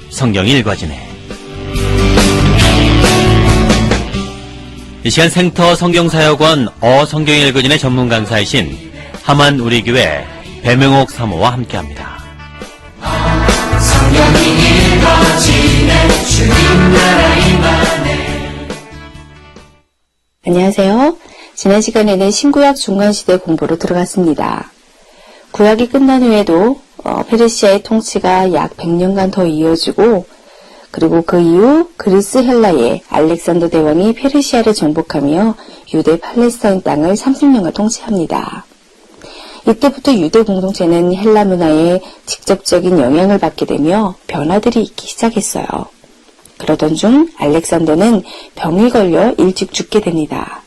성경이 읽어지네. 이 시간 생터 성경사역원 성경이 읽어지네 전문 강사이신 하만 우리교회 배명옥 사모와 함께합니다. 성경이 읽어지네 주님 나라 임하네. 안녕하세요. 지난 시간에는 신구약 중간시대 공부로 들어갔습니다. 구약이 끝난 후에도 페르시아의 통치가 약 100년간 더 이어지고, 그리고 그 이후 그리스 헬라의 알렉산더 대왕이 페르시아를 정복하며 유대 팔레스타인 땅을 30년간 통치합니다. 이때부터 유대 공동체는 헬라 문화에 직접적인 영향을 받게 되며 변화들이 있기 시작했어요. 그러던 중 알렉산더는 병이 걸려 일찍 죽게 됩니다.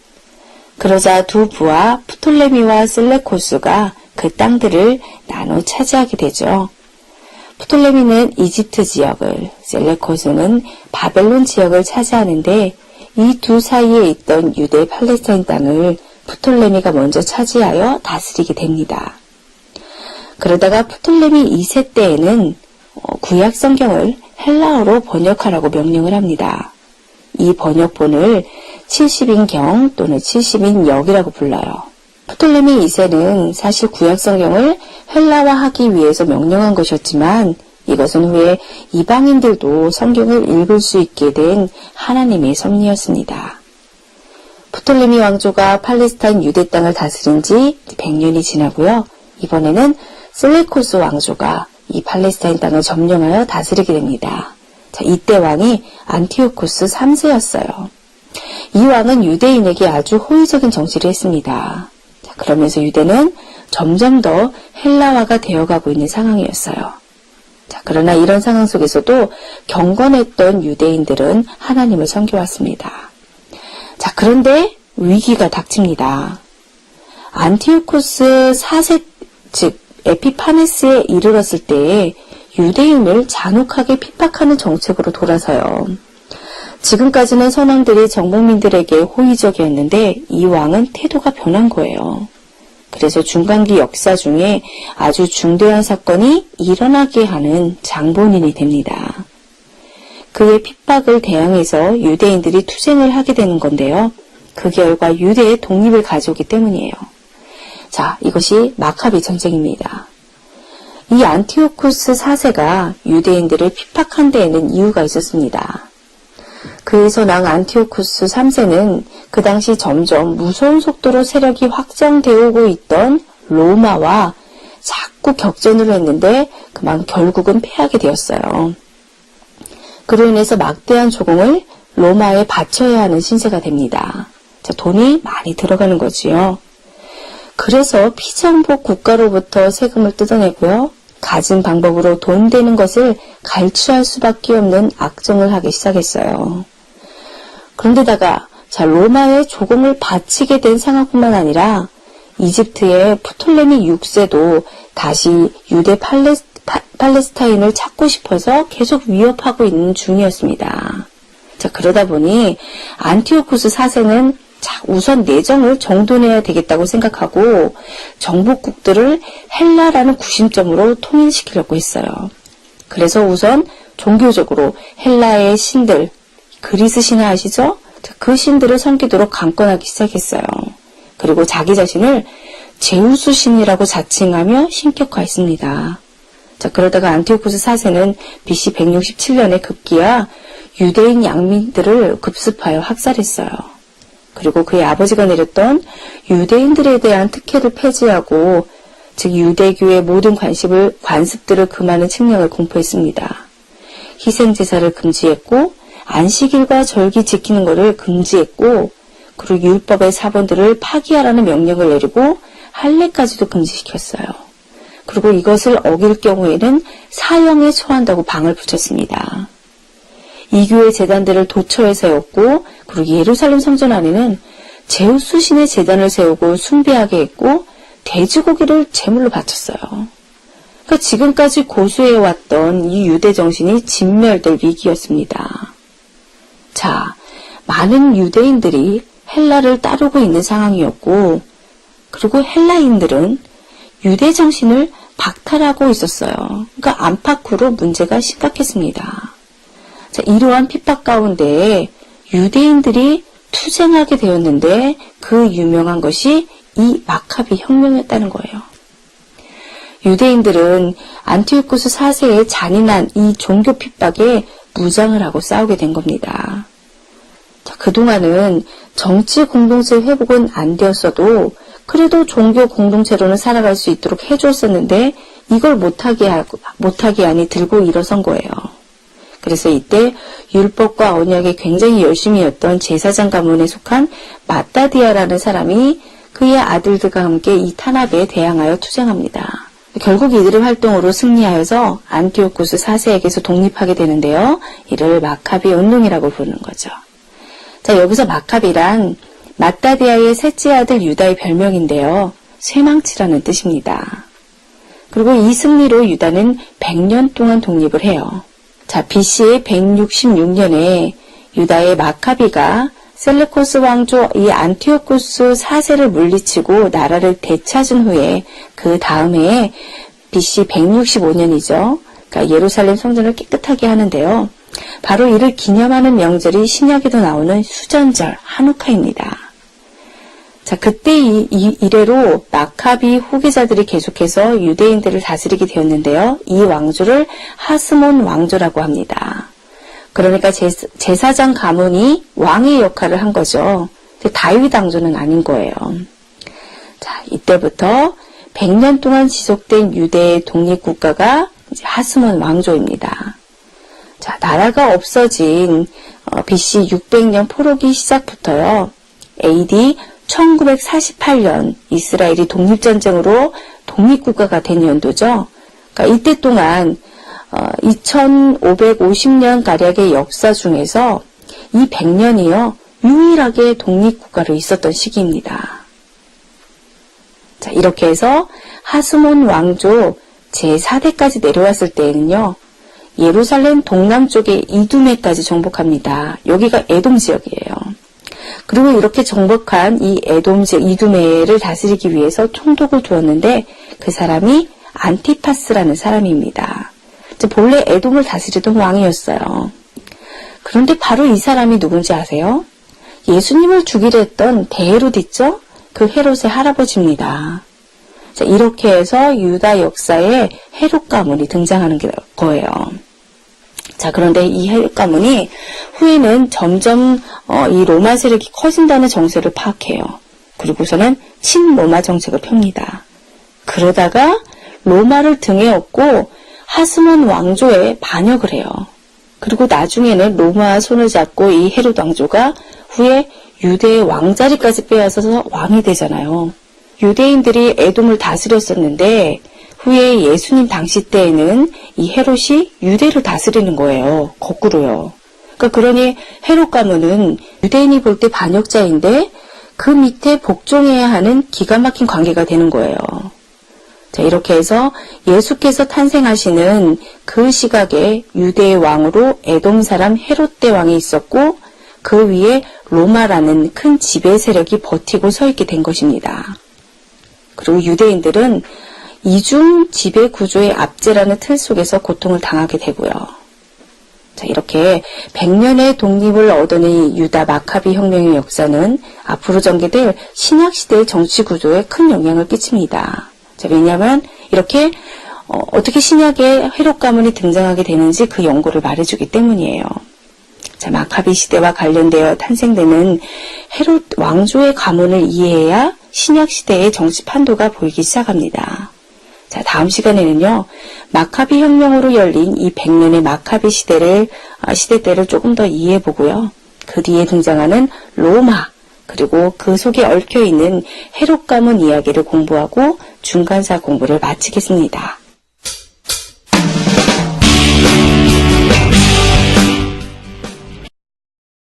그러자 두 부하 프톨레미와 슬레코스가 그 땅들을 나눠 차지하게 되죠. 프톨레미는 이집트 지역을, 셀레코스는 바벨론 지역을 차지하는데, 이 두 사이에 있던 유대 팔레스타인 땅을 프톨레미가 먼저 차지하여 다스리게 됩니다. 그러다가 프톨레미 2세 때에는 구약 성경을 헬라어로 번역하라고 명령을 합니다. 이 번역본을 70인경 또는 70인역이라고 불러요. 프톨레미 2세는 사실 구약 성경을 헬라화하기 위해서 명령한 것이었지만, 이것은 후에 이방인들도 성경을 읽을 수 있게 된 하나님의 섭리였습니다. 프톨레미 왕조가 팔레스타인 유대 땅을 다스린 지 100년이 지나고요. 이번에는 슬레코스 왕조가 이 팔레스타인 땅을 점령하여 다스리게 됩니다. 이때 왕이 안티오코스 3세였어요. 이 왕은 유대인에게 아주 호의적인 정치를 했습니다. 그러면서 유대는 점점 더 헬라화가 되어가고 있는 상황이었어요. 그러나 이런 상황 속에서도 경건했던 유대인들은 하나님을 섬겨왔습니다. 그런데 위기가 닥칩니다. 안티오코스 4세, 즉 에피파네스에 이르렀을 때에 유대인을 잔혹하게 핍박하는 정책으로 돌아서요. 지금까지는 선왕들이 정복민들에게 호의적이었는데 이 왕은 태도가 변한 거예요. 그래서 중간기 역사 중에 아주 중대한 사건이 일어나게 하는 장본인이 됩니다. 그의 핍박을 대항해서 유대인들이 투쟁을 하게 되는 건데요. 그 결과 유대의 독립을 가져오기 때문이에요. 이것이 마카비 전쟁입니다. 이 안티오코스 4세가 유대인들을 핍박한 데에는 이유가 있었습니다. 그의 선왕 안티오코스 3세는 그 당시 점점 무서운 속도로 세력이 확장되고 있던 로마와 자꾸 격전을 했는데 결국은 패하게 되었어요. 그로 인해서 막대한 조공을 로마에 바쳐야 하는 신세가 됩니다. 돈이 많이 들어가는 거지요. 그래서 피정복 국가로부터 세금을 뜯어내고요. 가진 방법으로 돈 되는 것을 갈취할 수밖에 없는 악정을 하기 시작했어요. 그런데다가 로마의 조공을 바치게 된 상황뿐만 아니라 이집트의 프톨레미 6세도 다시 유대 팔레스타인을 찾고 싶어서 계속 위협하고 있는 중이었습니다. 그러다 보니 안티오코스 4세는 우선 내정을 정돈해야 되겠다고 생각하고 정복국들을 헬라라는 구심점으로 통일시키려고 했어요. 그래서 우선 종교적으로 헬라의 신들, 그리스 신화 아시죠? 그 신들을 섬기도록 강권하기 시작했어요. 그리고 자기 자신을 제우스 신이라고 자칭하며 신격화했습니다. 그러다가 안티오코스 4세는 BC 167년에 급기야 유대인 양민들을 급습하여 학살했어요. 그리고 그의 아버지가 내렸던 유대인들에 대한 특혜를 폐지하고, 즉 유대교의 모든 관습들을 금하는 칙령을 공포했습니다. 희생제사를 금지했고, 안식일과 절기 지키는 것을 금지했고, 그리고 율법의 사본들을 파기하라는 명령을 내리고 할례까지도 금지시켰어요. 그리고 이것을 어길 경우에는 사형에 처한다고 방을 붙였습니다. 이교의 제단들을 도처에 세웠고, 그리고 예루살렘 성전 안에는 제우스 신의 제단을 세우고 숭배하게 했고, 돼지고기를 제물로 바쳤어요. 지금까지 고수해왔던 이 유대 정신이 진멸될 위기였습니다. 많은 유대인들이 헬라를 따르고 있는 상황이었고, 그리고 헬라인들은 유대 정신을 박탈하고 있었어요. 그러니까 안팎으로 문제가 심각했습니다. 자, 이러한 핍박 가운데 유대인들이 투쟁하게 되었는데 그 유명한 것이 이 마카비 혁명이었다는 거예요. 유대인들은 안티오쿠스 4세의 잔인한 이 종교 핍박에 무장을 하고 싸우게 된 겁니다. 자, 그동안은 정치 공동체 회복은 안 되었어도 그래도 종교 공동체로는 살아갈 수 있도록 해주었었는데 이걸 못하게 하니 들고 일어선 거예요. 그래서 이때 율법과 언약에 굉장히 열심히 했던 제사장 가문에 속한 마따디아라는 사람이 그의 아들들과 함께 이 탄압에 대항하여 투쟁합니다. 결국 이들의 활동으로 승리하여서 안티오쿠스 4세에게서 독립하게 되는데요. 이를 마카비 운동이라고 부르는 거죠. 자, 여기서 마카비란 마따디아의 셋째 아들 유다의 별명인데요. 쇠망치라는 뜻입니다. 그리고 이 승리로 유다는 100년 동안 독립을 해요. 자, BC 166년에 유다의 마카비가 셀레코스 왕조 이 안티오쿠스 4세를 물리치고 나라를 되찾은 후에 그 다음 해에 BC 165년이죠. 그러니까 예루살렘 성전을 깨끗하게 하는데요. 바로 이를 기념하는 명절이 신약에도 나오는 수전절 하누카입니다. 자, 그때 이래로 마카비 후계자들이 계속해서 유대인들을 다스리게 되었는데요. 이 왕조를 하스몬 왕조라고 합니다. 그러니까 제사장 가문이 왕의 역할을 한 거죠. 다윗 왕조는 아닌 거예요. 자, 이때부터 100년 동안 지속된 유대의 독립국가가 하스몬 왕조입니다. 자, 나라가 없어진 BC 600년 포로기 시작부터요. AD 1948년 이스라엘이 독립전쟁으로 독립국가가 된 연도죠. 그러니까 이때 동안 2550년가량의 역사 중에서 이 100년이요. 유일하게 독립국가로 있었던 시기입니다. 자, 이렇게 해서 하스몬 왕조 제4대까지 내려왔을 때에는요. 예루살렘 동남쪽의 이두메까지 정복합니다. 여기가 에돔 지역이에요. 그리고 이렇게 정복한 이 에돔 지역 이두메를 다스리기 위해서 총독을 두었는데 그 사람이 안티파스라는 사람입니다. 본래 에돔을 다스리던 왕이었어요. 그런데 바로 이 사람이 누군지 아세요? 예수님을 죽이려 했던 대헤롯 있죠? 그 헤롯의 할아버지입니다. 자, 이렇게 해서 유다 역사에 헤롯 가문이 등장하는 거예요. 자, 그런데 이 헤롯 가문이 후에는 점점 이 로마 세력이 커진다는 정세를 파악해요. 그리고서는 친로마 정책을 펴니다. 그러다가 로마를 등에 업고 하스몬 왕조에 반역을 해요. 그리고 나중에는 로마와 손을 잡고 이 헤롯 왕조가 후에 유대의 왕자리까지 빼앗아서 왕이 되잖아요. 유대인들이 에돔을 다스렸었는데 후에 예수님 당시 때에는 이 헤롯이 유대를 다스리는 거예요. 거꾸로요. 그러니 헤롯 가문은 유대인이 볼 때 반역자인데 그 밑에 복종해야 하는 기가 막힌 관계가 되는 거예요. 자, 이렇게 해서 예수께서 탄생하시는 그 시각에 유대의 왕으로 에돔 사람 헤롯 대왕이 있었고 그 위에 로마라는 큰 지배 세력이 버티고 서 있게 된 것입니다. 그리고 유대인들은 이중 지배 구조의 압제라는 틀 속에서 고통을 당하게 되고요. 자, 이렇게 100년의 독립을 얻어낸 유다 마카비 혁명의 역사는 앞으로 전개될 신약시대의 정치 구조에 큰 영향을 끼칩니다. 자, 왜냐하면 이렇게 어떻게 신약에 헤롯 가문이 등장하게 되는지 그 연고를 말해주기 때문이에요. 자, 마카비 시대와 관련되어 탄생되는 헤롯 왕조의 가문을 이해해야 신약 시대의 정치 판도가 보이기 시작합니다. 자, 다음 시간에는요, 마카비 혁명으로 열린 이 100년의 마카비 시대 때를 조금 더 이해해 보고요. 그 뒤에 등장하는 로마, 그리고 그 속에 얽혀있는 헤롯 가문 이야기를 공부하고 중간사 공부를 마치겠습니다.